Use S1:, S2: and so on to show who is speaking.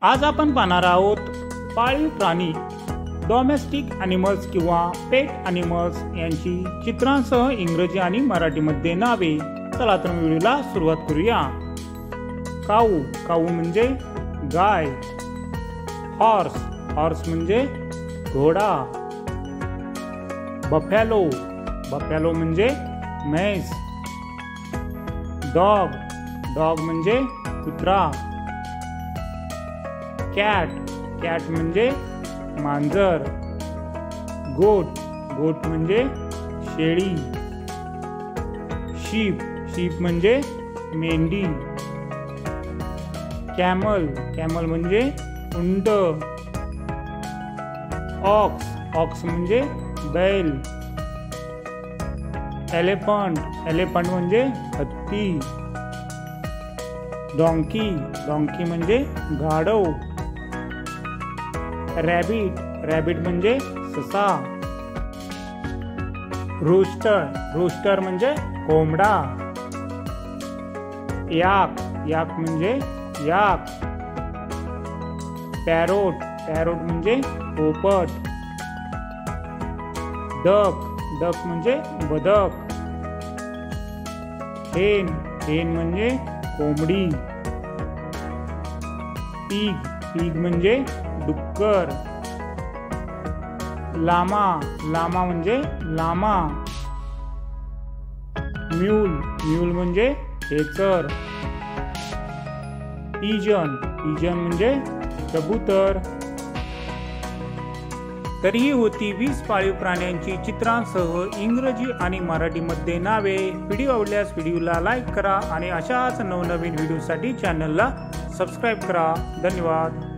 S1: आज आपण पाहणार आहोत पाळीव प्राणी, डोमेस्टिक ॲनिमल्स किंवा पेट ॲनिमल्स यांची चित्रांसह इंग्रजी आणि मराठीमध्ये नावे। चला तर व्हिडिओला सुरुवात करूया। काऊ, काऊ म्हणजे गाय। हॉर्स, हॉर्स म्हणजे घोडा। बफॅलो, बफॅलो म्हणजे म्हैस। डॉग, डॉग म्हणजे कुत्रा। कॅट, कॅट म्हणजे मांजर। गोट, गोट म्हणजे शेळी। शीप, शीप म्हणजे मेंढी। कॅमल, कॅमल म्हणजे उंट। ऑक्स, ऑक्स म्हणजे बैल। एलिफंट, एलिफंट म्हणजे हत्ती। डॉंकी, डॉंकी म्हणजे गाढव। रॅबिट, रॅबिट म्हणजे ससा। रूस्टर, रूस्टर म्हणजे कोंबडा। याक, याक म्हणजे याक। पॅरोट, पॅरोट म्हणजे पोपट। डक, डक म्हणजे बदक। हेन, हेन म्हणजे कोंबडी। पिग, पिग म्हणजे डुक्कर। लामा, लामा म्हणजे लामा। म्यूल, म्यूल म्हणजे खेचर। पिजन, पिजन म्हणजे कबूतर। तर ही होती 20 पाळीव प्राण्यांची चित्रांसह इंग्रजी आणि मराठीमध्ये नावे। व्हिडिओ आवडल्यास व्हिडिओला लाईक करा आणि अशाच नवनवीन व्हिडिओसाठी चॅनलला सबस्क्राईब करा। धन्यवाद।